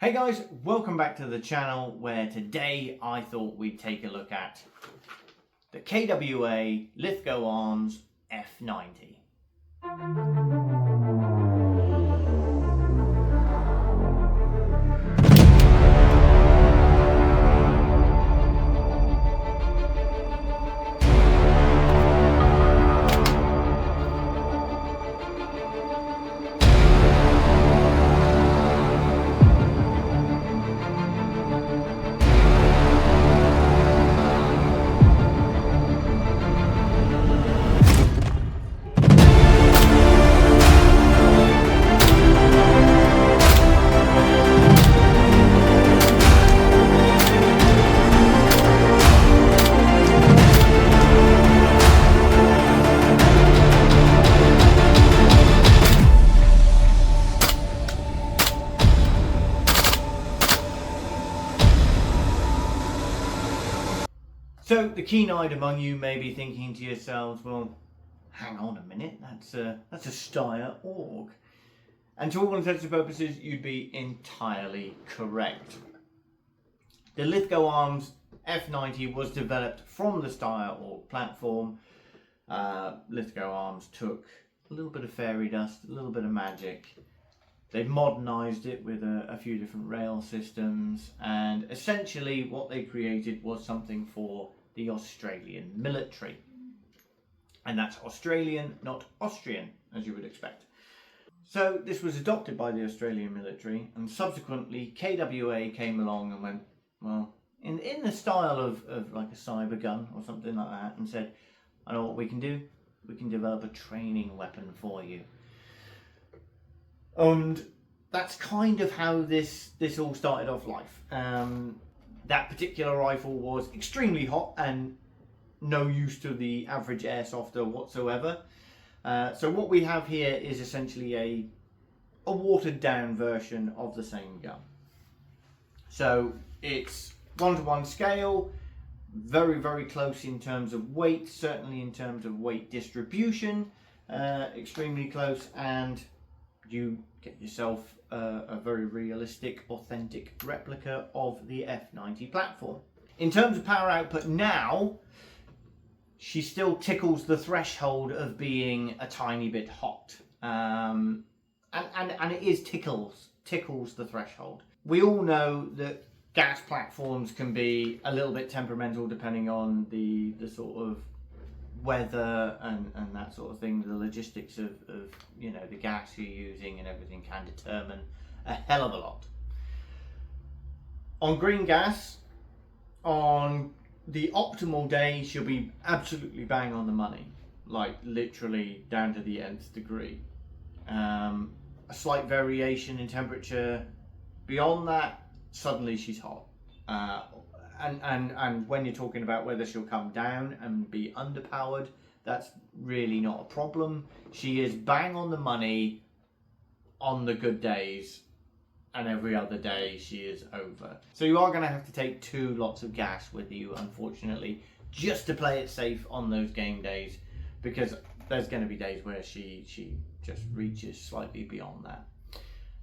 Hey guys, welcome back to the channel where today I thought we'd take a look at the KWA Lithgow Arms F90. So the keen-eyed among you may be thinking to yourselves, well, hang on a minute, that's a Steyr AUG. And to all intents and purposes, you'd be entirely correct. The Lithgow Arms F90 was developed from the Steyr AUG platform. Lithgow Arms took a little bit of fairy dust, a little bit of magic. They've modernised it with a few different rail systems, and essentially what they created was something for the Australian military. And that's Australian, not Austrian, as you would expect. So this was adopted by the Australian military, and subsequently KWA came along and went, well, in the style of like a cyber gun or something like that, and said, I know what we can do. We can develop a training weapon for you. And that's kind of how this all started off life. That particular rifle was extremely hot and no use to the average airsofter whatsoever. So what we have here is essentially a watered down version of the same gun. So it's 1-to-1 scale, very, very close in terms of weight, certainly in terms of weight distribution, extremely close, and you get yourself a very realistic, authentic replica of the F90 platform. In terms of power output now, she still tickles the threshold of being a tiny bit hot. And it is tickles the threshold. We all know that gas platforms can be a little bit temperamental depending on the sort of weather and that sort of thing. The logistics of you know, the gas you're using and everything can determine a hell of a lot. On green gas, on the optimal day, she'll be absolutely bang on the money, like literally down to the nth degree. A slight variation in temperature beyond that, suddenly she's hot. And when you're talking about whether she'll come down and be underpowered, that's really not a problem. She is bang on the money on the good days, and every other day she is over. So you are going to have to take 2 lots of gas with you, unfortunately, just to play it safe on those game days, because there's going to be days where she just reaches slightly beyond that.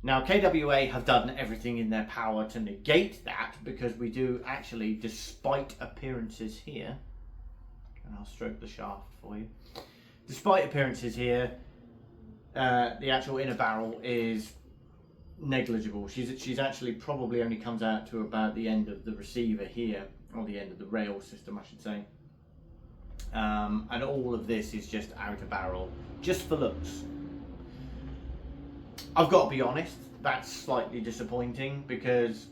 Now, KWA have done everything in their power to negate that, because we do actually, despite appearances here, and I'll stroke the shaft for you, despite appearances here, the actual inner barrel is negligible. She's actually probably only comes out to about the end of the receiver here, or the end of the rail system, I should say. And all of this is just outer barrel, just for looks. I've got to be honest, that's slightly disappointing, because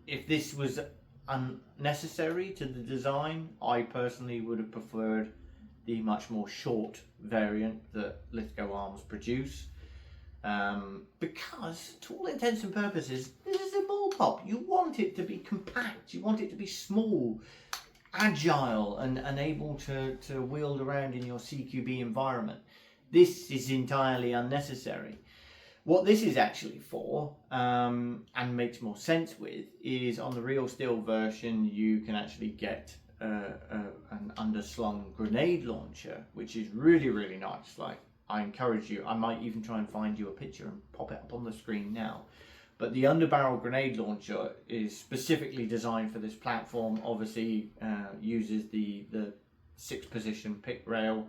if this was unnecessary to the design, I personally would have preferred the much more short variant that Lithgow Arms produce. Because, to all intents and purposes, this is a bullpup. You want it to be compact, you want it to be small, agile, and able to wield around in your CQB environment. This is entirely unnecessary. What this is actually for, and makes more sense with, is on the real steel version you can actually get an underslung grenade launcher, which is really, really nice. Like, I encourage you, I might even try and find you a picture and pop it up on the screen now. But the underbarrel grenade launcher is specifically designed for this platform. Obviously uses the 6-position pick rail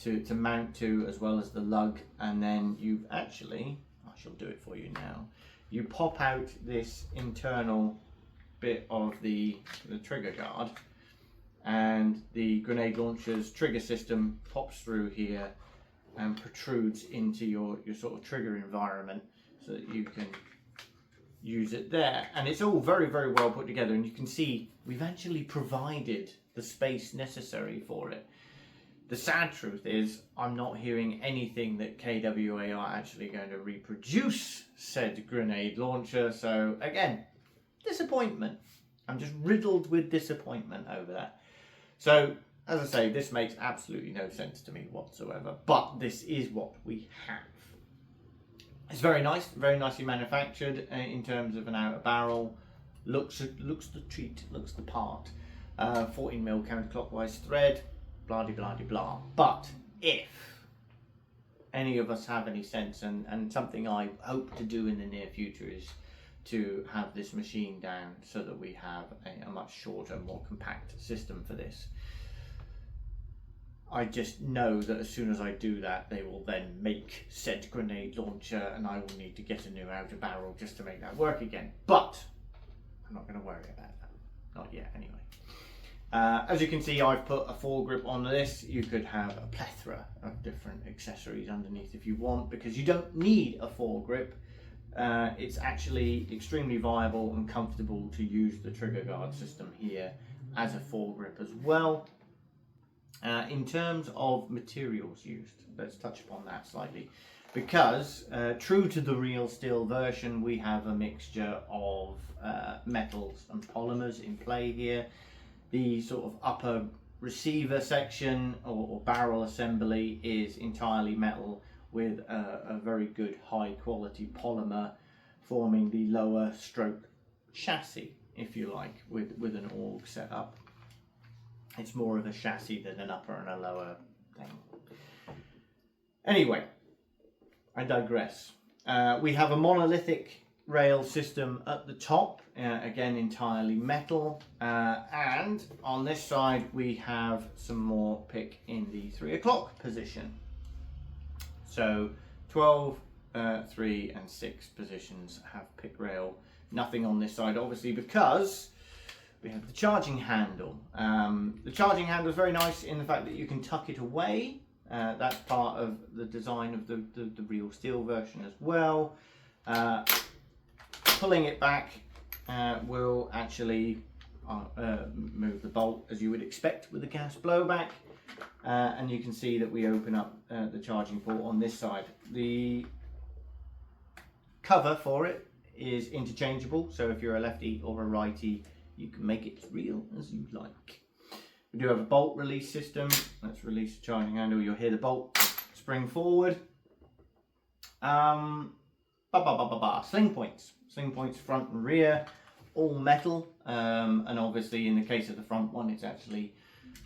to mount to, as well as the lug, and then you actually, I shall do it for you now, you pop out this internal bit of the trigger guard, and the grenade launcher's trigger system pops through here and protrudes into your sort of trigger environment so that you can use it there. And it's all very, very well put together, and you can see we've actually provided the space necessary for it. The sad truth is I'm not hearing anything that KWA are actually going to reproduce said grenade launcher, so again, disappointment. I'm just riddled with disappointment over that. So as I say, this makes absolutely no sense to me whatsoever, but this is what we have. It's very nice, very nicely manufactured in terms of an outer barrel. Looks the treat, looks the part. 14mm counterclockwise thread, blah de blah de blah. But if any of us have any sense, and something I hope to do in the near future, is to have this machine down so that we have a much shorter, more compact system for this. I just know that as soon as I do that, they will then make said grenade launcher, and I will need to get a new outer barrel just to make that work again. But I'm not going to worry about that. Not yet, anyway. As you can see, I've put a foregrip on this. You could have a plethora of different accessories underneath if you want, because you don't need a foregrip. It's actually extremely viable and comfortable to use the trigger guard system here as a foregrip as well. In terms of materials used, let's touch upon that slightly, because true to the real steel version, we have a mixture of metals and polymers in play here. The sort of upper receiver section or barrel assembly is entirely metal, with a very good high quality polymer forming the lower stroke chassis, if you like, with an org setup. It's more of a chassis than an upper and a lower thing. Anyway, I digress. We have a monolithic rail system at the top, again entirely metal, and on this side we have some more pick in the 3 o'clock position. So 12, 3 and 6 positions have pick rail. Nothing on this side, obviously, because we have the charging handle. The charging handle is very nice in the fact that you can tuck it away. That's part of the design of the real steel version as well. Pulling it back will actually move the bolt, as you would expect with a gas blowback. And you can see that we open up the charging port on this side. The cover for it is interchangeable, so if you're a lefty or a righty, you can make it as real as you like. We do have a bolt release system. Let's release the charging handle. You'll hear the bolt spring forward. Sling points. Sling points front and rear, all metal. And obviously in the case of the front one, it's actually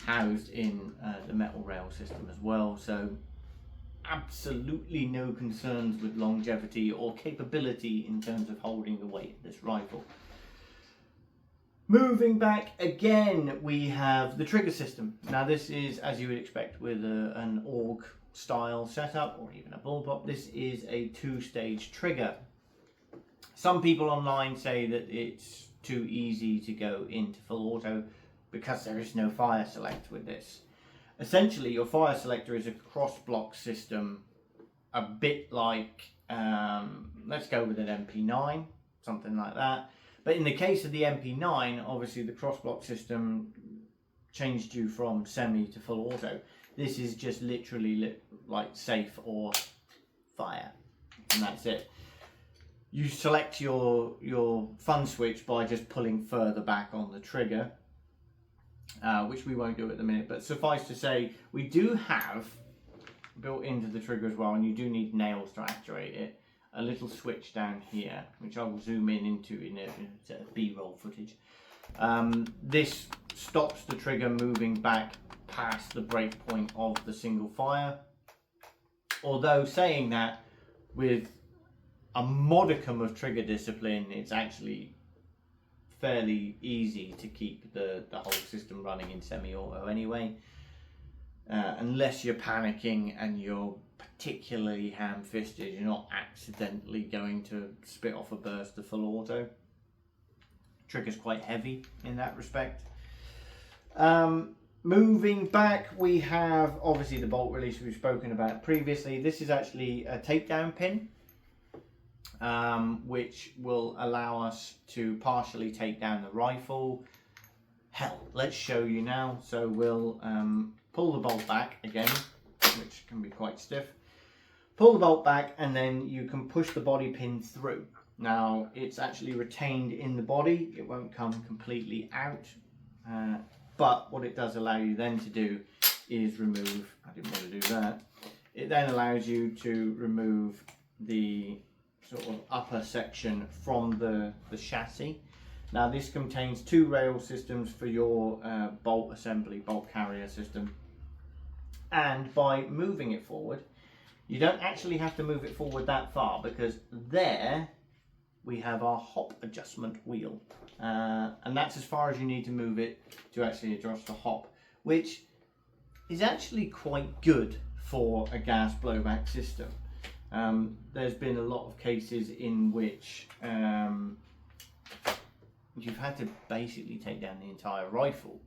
housed in the metal rail system as well. So absolutely no concerns with longevity or capability in terms of holding the weight of this rifle. Moving back again, we have the trigger system. Now this is, as you would expect with an AUG style setup, or even a bullpup, this is a 2-stage trigger. Some people online say that it's too easy to go into full auto because there is no fire select with this. Essentially, your fire selector is a cross block system, a bit like, let's go with an MP9, something like that. But in the case of the MP9, obviously the cross block system changed you from semi to full auto. This is just literally like safe or fire, and that's it. You select your fun switch by just pulling further back on the trigger, which we won't do at the minute, but suffice to say, we do have built into the trigger as well, and you do need nails to actuate it, a little switch down here, which I will zoom into in a B-roll footage. This stops the trigger moving back past the break point of the single fire. Although saying that, with a modicum of trigger discipline, it's actually fairly easy to keep the whole system running in semi-auto anyway. Unless you're panicking and you're particularly ham-fisted, you're not accidentally going to spit off a burst of full auto. Trigger's quite heavy in that respect. Moving back, we have obviously the bolt release we've spoken about previously. This is actually a takedown pin, which will allow us to partially take down the rifle. Hell, let's show you now. So we'll pull the bolt back again, which can be quite stiff. Pull the bolt back and then you can push the body pin through. Now it's actually retained in the body, it won't come completely out, but what it does allow you then to do is remove, I didn't want to do that, it then allows you to remove the sort of upper section from the chassis. Now this contains 2 rail systems for your bolt assembly, bolt carrier system, and by moving it forward, you don't actually have to move it forward that far, because there we have our hop adjustment wheel, and that's as far as you need to move it to actually adjust the hop, which is actually quite good for a gas blowback system. There's been a lot of cases in which you've had to basically take down the entire rifle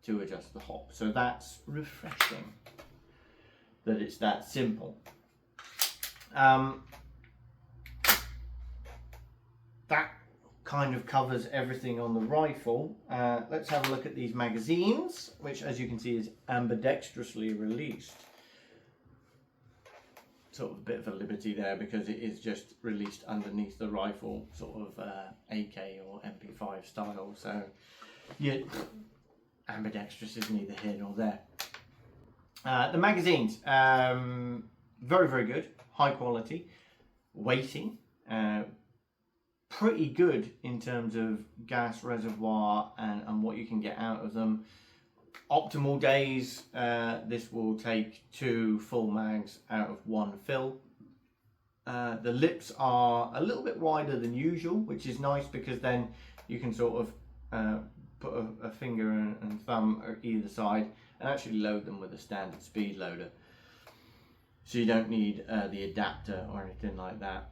to adjust the hop, so that's refreshing that it's that simple. That kind of covers everything on the rifle. Let's have a look at these magazines, which as you can see is ambidextrously released. Sort of a bit of a liberty there because it is just released underneath the rifle, sort of AK or MP5 style, so yeah, ambidextrous is neither here nor there. The magazines, very, very good, high quality, weighting, pretty good in terms of gas reservoir and what you can get out of them. Optimal days, this will take 2 full mags out of 1 fill. The lips are a little bit wider than usual, which is nice because then you can sort of put a finger and thumb at either side and actually load them with a standard speed loader. So you don't need the adapter or anything like that.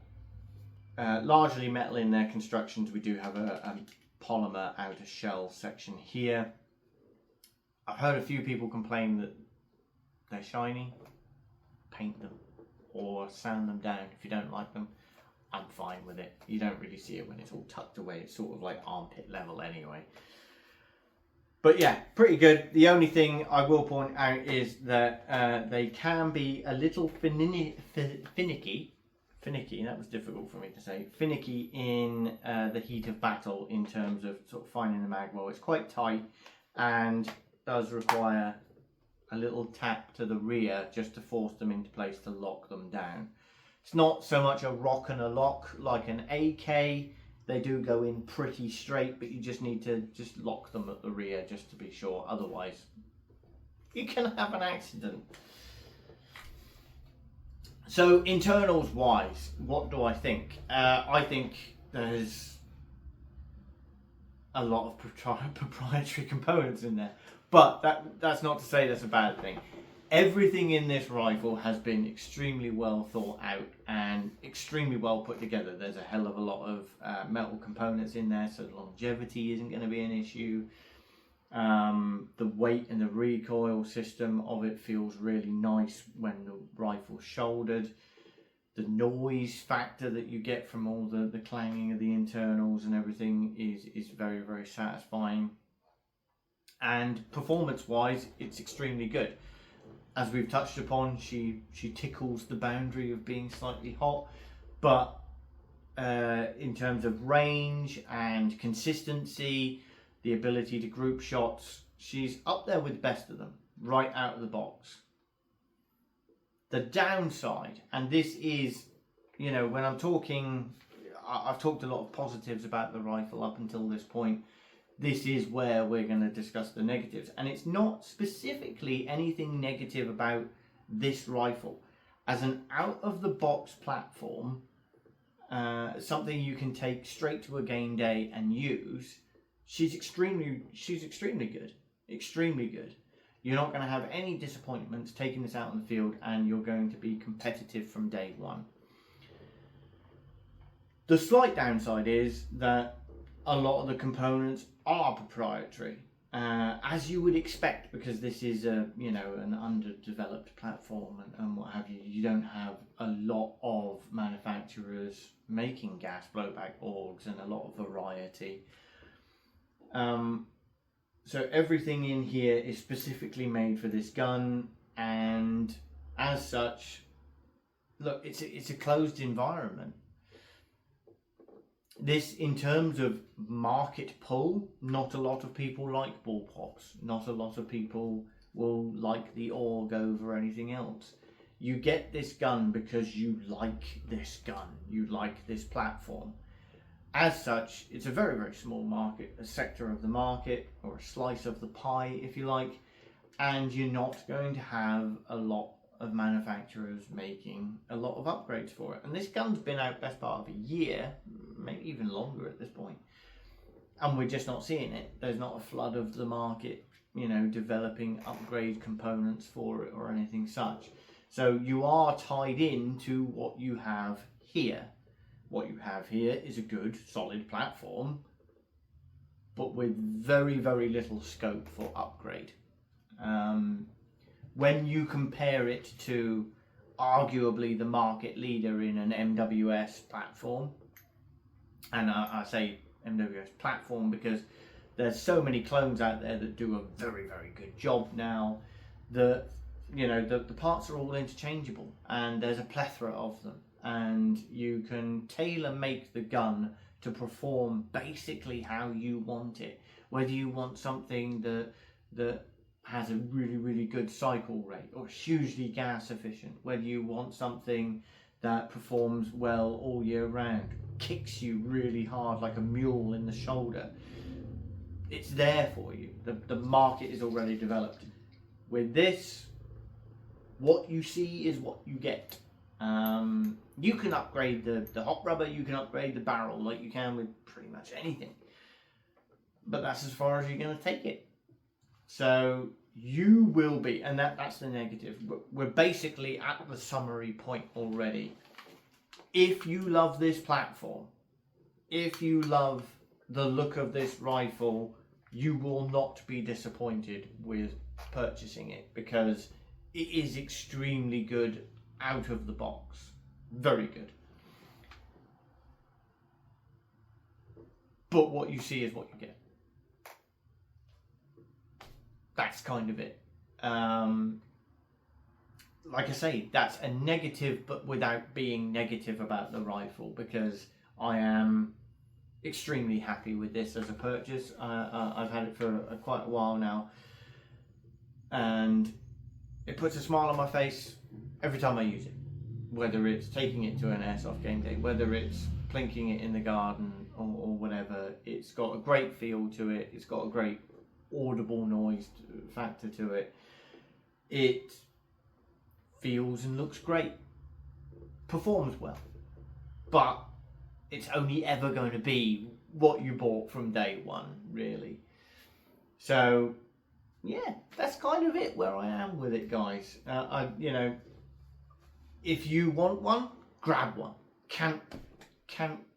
Largely metal in their constructions. We do have a polymer outer shell section here. I've heard a few people complain that they're shiny. Paint them or sand them down if you don't like them. I'm fine with it. You don't really see it when it's all tucked away. It's sort of like armpit level anyway. But yeah, pretty good. The only thing I will point out is that they can be a little finicky, that was difficult for me to say, finicky in the heat of battle in terms of sort of finding the mag well. It's quite tight and does require a little tap to the rear just to force them into place to lock them down. It's not so much a rock and a lock like an AK. They do go in pretty straight, but you just need to just lock them at the rear just to be sure. Otherwise, you can have an accident. So internals wise, what do I think? I think there's a lot of proprietary components in there, but that's not to say that's a bad thing. Everything in this rifle has been extremely well thought out and extremely well put together. There's a hell of a lot of metal components in there, so longevity isn't going to be an issue. The weight and the recoil system of it feels really nice when the rifle's shouldered. The noise factor that you get from all the clanging of the internals and everything is very, very satisfying. And performance wise, it's extremely good. As we've touched upon, she tickles the boundary of being slightly hot, but in terms of range and consistency, the ability to group shots, she's up there with the best of them, right out of the box. The downside, and this is, you know, when I'm talking, I've talked a lot of positives about the rifle up until this point. This is where we're going to discuss the negatives, and it's not specifically anything negative about this rifle. As an out-of-the-box platform, something you can take straight to a game day and use, she's extremely good. Extremely good. You're not going to have any disappointments taking this out in the field, and you're going to be competitive from day one. The slight downside is that a lot of the components are proprietary, as you would expect, because this is an underdeveloped platform and what have you. You don't have a lot of manufacturers making gas blowback orgs and a lot of variety. So everything in here is specifically made for this gun, and as such, look, it's a closed environment. This, in terms of market pull, not a lot of people like bullpups. Not a lot of people will like the org over anything else. You get this gun because you like this gun. You like this platform. As such, it's a very, very small market, a sector of the market, or a slice of the pie, if you like, and you're not going to have a lot of manufacturers making a lot of upgrades for it. And this gun's been out best part of a year, maybe even longer at this point, and we're just not seeing it. There's not a flood of the market, developing upgrade components for it or anything such. So you are tied into what you have here. What you have here is a good, solid platform, but with very, very little scope for upgrade. When you compare it to arguably the market leader in an MWS platform, and I say MWS platform because there's so many clones out there that do a very, very good job now. The parts are all interchangeable, and there's a plethora of them, and you can tailor make the gun to perform basically how you want it. Whether you want something that has a really, really good cycle rate or hugely gas efficient, whether you want something that performs well all year round, kicks you really hard like a mule in the shoulder, it's there for you. The market is already developed. With this, what you see is what you get. You can upgrade the hot rubber, you can upgrade the barrel like you can with pretty much anything, but that's as far as you're going to take it. So you will be, and that's the negative. We're basically at the summary point already. If you love this platform, if you love the look of this rifle, you will not be disappointed with purchasing it, because it is extremely good out of the box. Very good. But what you see is what you get. That's kind of it. Like I say, that's a negative, but without being negative about the rifle, because I am extremely happy with this as a purchase. I've had it for quite a while now, and it puts a smile on my face every time I use it. Whether it's taking it to an airsoft game day, whether it's plinking it in the garden or whatever, it's got a great feel to it. It's got a great audible noise factor to it. It feels and looks great, performs well, but it's only ever going to be what you bought from day one, really. So yeah, that's kind of it where I am with it, guys. If you want one, grab one. Can't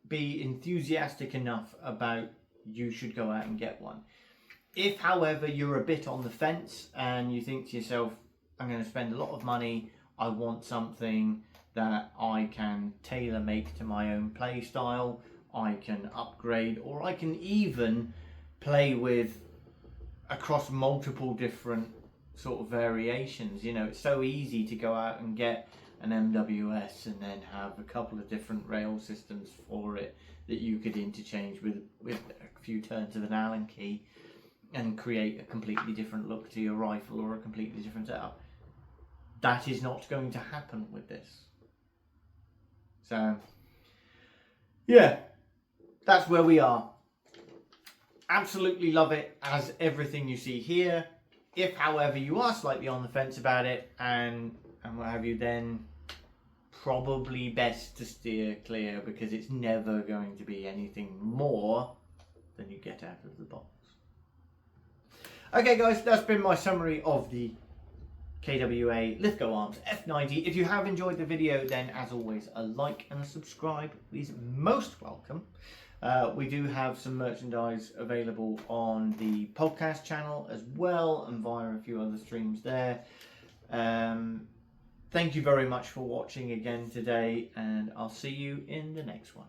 be enthusiastic enough about you should go out and get one. If, however, you're a bit on the fence and you think to yourself, I'm going to spend a lot of money, I want something that I can tailor make to my own play style, I can upgrade, or I can even play with across multiple different sort of variations. It's so easy to go out and get an MWS and then have a couple of different rail systems for it that you could interchange with a few turns of an Allen key and create a completely different look to your rifle or a completely different setup. That is not going to happen with this. So yeah, that's where we are. Absolutely love it as everything you see here. If, however, you are slightly on the fence about it and what have you, then probably best to steer clear, because it's never going to be anything more than you get out of the box. Okay guys, that's been my summary of the KWA Lithgow Arms F90. If you have enjoyed the video, then as always, a like and a subscribe is most welcome. We do have some merchandise available on the podcast channel as well, and via a few other streams there. Thank you very much for watching again today, and I'll see you in the next one.